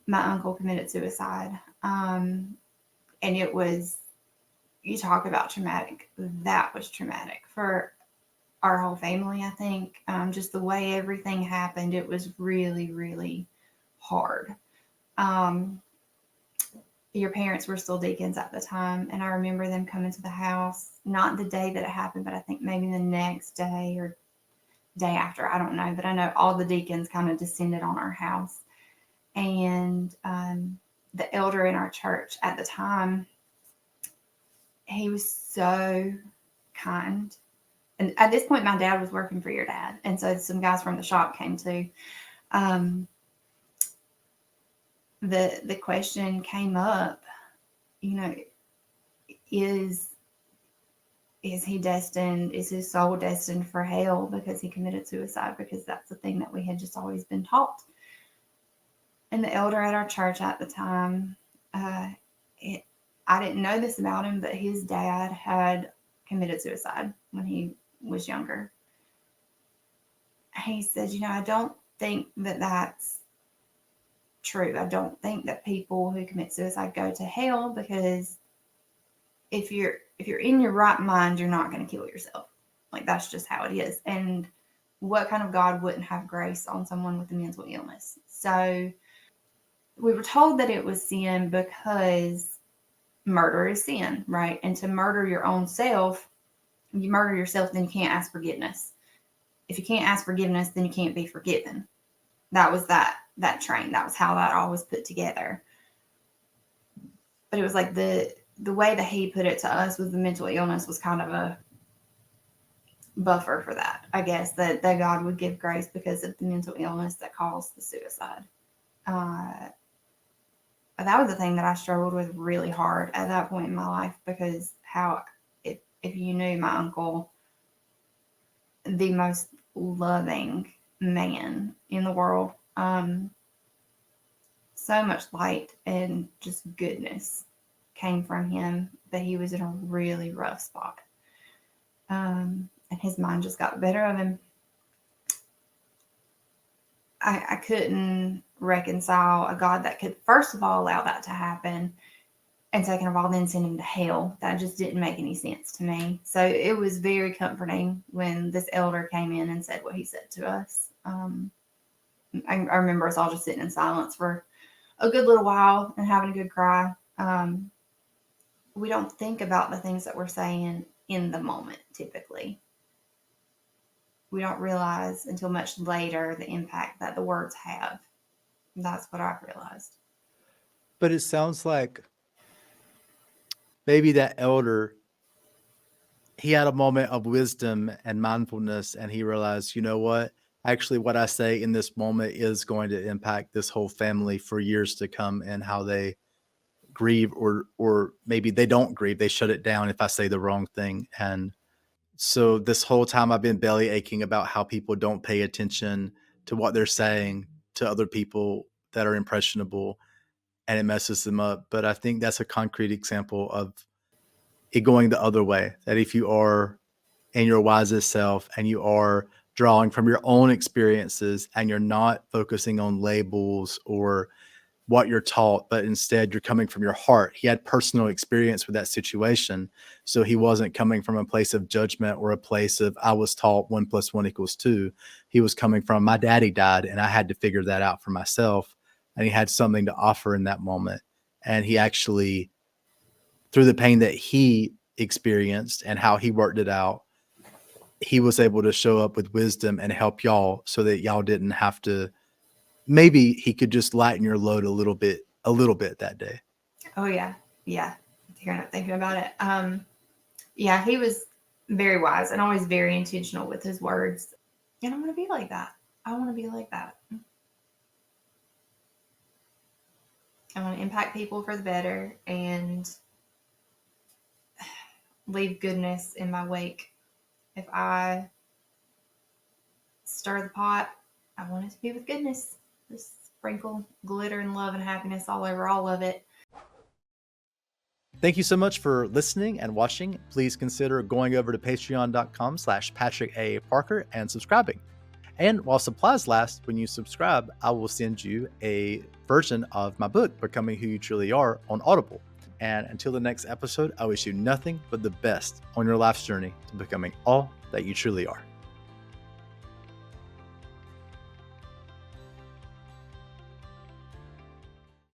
my uncle committed suicide. And it was, you talk about traumatic. That was traumatic for our whole family, I think. Just the way everything happened, it was really, really hard. Um, your parents were still deacons at the time, and I remember them coming to the house, not the day that it happened, but I think maybe the next day or day after, I don't know, but I know all the deacons kind of descended on our house. And the elder in our church at the time, he was so kind. And at this point, my dad was working for your dad, and so some guys from the shop came too. Um, the question came up, you know, is is he destined? Is his soul destined for hell because he committed suicide? Because that's the thing that we had just always been taught. And the elder at our church at the time, uh, it, I didn't know this about him, but his dad had committed suicide when he was younger. He said, you know, I don't think that that's true. I don't think that people who commit suicide go to hell, because if you're in your right mind, you're not going to kill yourself. Like, that's just how it is. And what kind of God wouldn't have grace on someone with a mental illness? So we were told that it was sin because murder is sin, right? And to murder your own self, you murder yourself, then you can't ask forgiveness. If you can't ask forgiveness, then you can't be forgiven. That was that train. That was how that all was put together. But it was like the way that he put it to us was the mental illness was kind of a buffer for that, I guess, that God would give grace because of the mental illness that caused the suicide. Uh, that was the thing that I struggled with really hard at that point in my life, because how, if you knew my uncle, the most loving man in the world, so much light and just goodness came from him, but he was in a really rough spot. And his mind just got the better of him. I couldn't reconcile a God that could, first of all, allow that to happen, and second of all, then send him to hell. That just didn't make any sense to me. So it was very comforting when this elder came in and said what he said to us. I remember us all just sitting in silence for a good little while and having a good cry. We don't think about the things that we're saying in the moment, typically. We don't realize until much later the impact that the words have. That's what I've realized. But it sounds like maybe that elder, he had a moment of wisdom and mindfulness, and he realized, you know what? Actually, what I say in this moment is going to impact this whole family for years to come, and how they grieve, or maybe they don't grieve. They shut it down if I say the wrong thing. And so this whole time I've been belly aching about how people don't pay attention to what they're saying to other people that are impressionable, and it messes them up. But I think that's a concrete example of it going the other way. That if you are in your wisest self and you are drawing from your own experiences and you're not focusing on labels or what you're taught, but instead you're coming from your heart. He had personal experience with that situation. So he wasn't coming from a place of judgment or a place of, I was taught 1 + 1 = 2. He was coming from, my daddy died and I had to figure that out for myself. And he had something to offer in that moment. And he actually, through the pain that he experienced and how he worked it out, he was able to show up with wisdom and help y'all so that y'all didn't have to. Maybe he could just lighten your load a little bit that day. Oh yeah, yeah. You're not thinking about it. Yeah, he was very wise and always very intentional with his words. And I want to be like that. I want to be like that. I want to impact people for the better and leave goodness in my wake. If I stir the pot, I want it to be with goodness. Just sprinkle glitter and love and happiness all over all of it. Thank you so much for listening and watching. Please consider going over to patreon.com/Patrick A. Parker and subscribing. And while supplies last, when you subscribe, I will send you a version of my book, Becoming Who You Truly Are, on Audible. And until the next episode, I wish you nothing but the best on your life's journey to becoming all that you truly are.